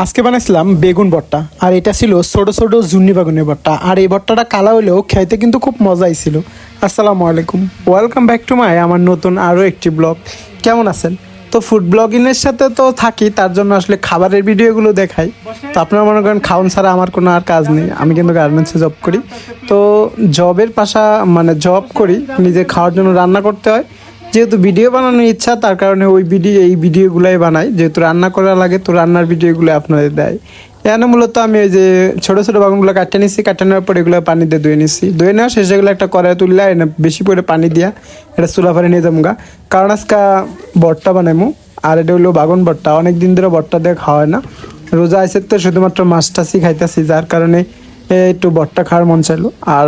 আজকে বানাইছিলাম বেগুন ভর্তা। আর এটা ছিল ছোট ছোট জুন্নি বেগুনের ভর্তা। আর এই ভর্তাটা কালা হলেও খেতে কিন্তু খুব মজাই ছিল। আসসালামু আলাইকুম, ওয়েলকাম ব্যাক টু আমার নতুন আরও একটি ব্লগ। কেমন আছেন? তো ফুড ব্লগিংয়ের সাথে তো থাকি, তার জন্য আসলে খাবারের ভিডিওগুলো দেখাই। তো আপনারা মনে করেন খাওয়ান ছাড়া আমার কোনো আর কাজ নেই। আমি কিন্তু গার্মেন্টসে জব করি। তো জবের জব করি, নিজে খাওয়ার জন্য রান্না করতে হয়। যেহেতু ভিডিও বানানোর ইচ্ছা, তার কারণে এই ভিডিওগুলাই বানাই। যেহেতু রান্না করা লাগে, তো রান্নার ভিডিওগুলো আপনাদের দেয়। এখানে মূলত আমি ওই যে ছোটো ছোটো বাগানগুলো কাটতে নিচ্ছি, কাটতে নেওয়ার পর এগুলো পানিতে ধুয়ে নিচ্ছি। ধুয়ে নেওয়া শেষে এগুলো একটা কড়াই তুললে এনে বেশি করে পানি দিয়া এটা চুলা পানি নিয়ে যাবো গা। কারণ আজকে ভর্তা বানাইমু। আর এটা হলো বাগান ভর্তা। অনেক দিন ধরে ভর্তা দিয়ে খাওয়া হয় না। রোজা আছে তো শুধুমাত্র মাছ টাছই খাইতেছি, যার কারণে একটু ভর্তা খাওয়ার মন চাইলো। আর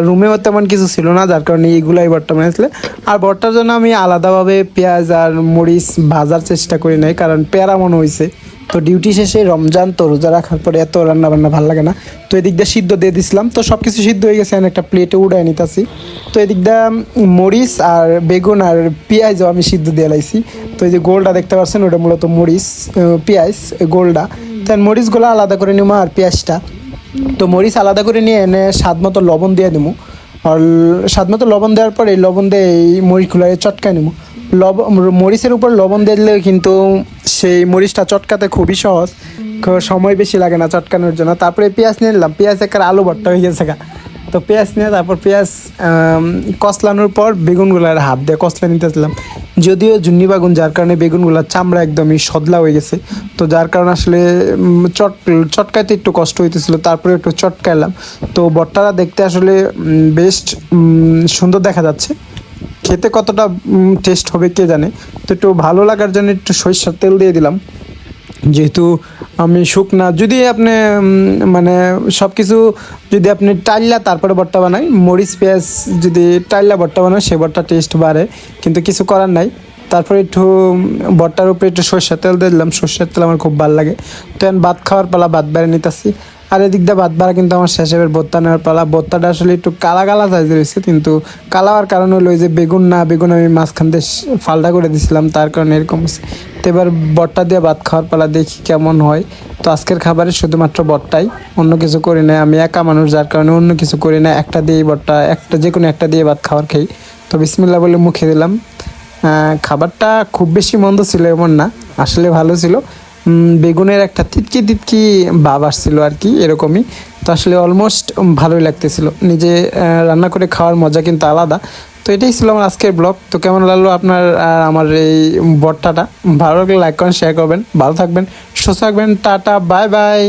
রুমেও তেমন কিছু ছিল না, যার কারণে এইগুলাই ভর্তা বানিয়েছিলে। আর ভর্তার জন্য আমি আলাদাভাবে পেঁয়াজ আর মরিচ ভাজার চেষ্টা করি নাই, কারণ প্যারা মনে হয়েছে। তো ডিউটি শেষে রমজান, তো রোজা রাখার পরে এত রান্না বান্না ভালো লাগে না। তো এদিক দিয়ে সিদ্ধ দিয়ে দিছিলাম, তো সব কিছু সিদ্ধ হয়ে গেছে। আমি একটা প্লেটে উড়াই নিতেছি। তো এদিক দিয়ে মরিচ আর বেগুন আর পেঁয়াজও আমি সিদ্ধ দিয়ে লাইছি। তো এই যে গোলটা দেখতে পাচ্ছেন, ওটা মূলত মরিচ পেঁয়াজ গোলটা। তো মরিচগুলো আলাদা করে নিবো আর পেঁয়াজটা। তো মরিচ আলাদা করে নিয়ে এনে স্বাদ মতো লবণ দিয়ে দেবো। আর স্বাদ মতো লবণ দেওয়ার পরে এই লবণ দিয়ে এই মরিচগুলো চটকায় নেবো। মরিচের উপর লবণ দিলে কিন্তু সেই মরিচটা চটকাতে খুবই সহজ, সময় বেশি লাগে না চটকানোর জন্য। তারপরে পেঁয়াজ নিয়ে নিলাম, পেঁয়াজ একটা আলু ভর্তা হয়ে গেছে। তো পেঁয়াজ নিয়ে তারপর পেঁয়াজ কষলানোর পর বেগুনগুলার হাত দিয়ে কষলা নিতেছিলাম। যদিও জুন্নি বেগুন, যার কারণে বেগুনগুলোর চামড়া একদমই সদলা হয়ে গেছে। তো যার কারণে আসলে চটকাইতে একটু কষ্ট হইতেছিল। তারপরে একটু চটকাইলাম। তো ভর্তাটা দেখতে আসলে বেশ সুন্দর দেখা যাচ্ছে। খেতে কতটা টেস্ট হবে কে জানে। তো একটু ভালো লাগার জন্য একটু সরিষার তেল দিয়ে দিলাম। যেহেতু আমি শুকনা, যদি আপনি সব কিছু যদি আপনি টাইলা তারপরে ভর্তা বানাই, মরিচ পেঁয়াজ যদি টাইলা ভর্তা বানাই, সে ভর্তা টেস্ট বাড়ে। কিন্তু কিছু করার নাই। তারপরে একটু ভর্তার উপরে একটু সরষের তেল দিয়ে দিলাম। সরষের তেল আমার খুব ভালো লাগে। তো এখন ভাত খাওয়ার পালা, ভাত বেড়ে নিতেছি। আর এদিক দিয়ে ভাত বাড়া কিন্তু আমার শেষ এবার ভর্তা নেওয়ার পালা। ভর্তাটা আসলে একটু কালা কালা সাইজ রয়েছে, কিন্তু কালা হওয়ার কারণ হলো ওই যে বেগুন আমি মাঝখান দিয়ে ফালটা করে দিয়েছিলাম, তার কারণে এরকম হচ্ছে। তো এবার ভর্তা দিয়ে ভাত খাওয়ার পালা, দেখি কেমন হয়। তো আজকের খাবারে শুধুমাত্র ভর্তাই, অন্য কিছু করি না। আমি একা মানুষ, যার কারণে অন্য কিছু করি না। একটা দিয়েই ভর্তা, যে কোনো একটা দিয়ে ভাত খাওয়ার খাই। তো বিসমিল্লাহ বলে মুখে দিলাম। খাবারটা খুব বেশি মন্দ ছিল এমন না, আসলে ভালো ছিল। বেগুনের একটা তিতকি তিতকি ভাব আসছিল আর কি, এরকমই। তো আসলে অলমোস্ট ভালোই লাগতেছিল। নিজে রান্না করে খাওয়ার মজা কিন্তু আলাদা। তো এটাই ছিল আমার আজকের ব্লগ। তো কেমন লাগলো আপনার আমার এই ভর্তাটা? ভালো লাগলে লাইক করেন, শেয়ার করবেন। ভালো থাকবেন, সুস্থ থাকবেন। Tata, bye bye.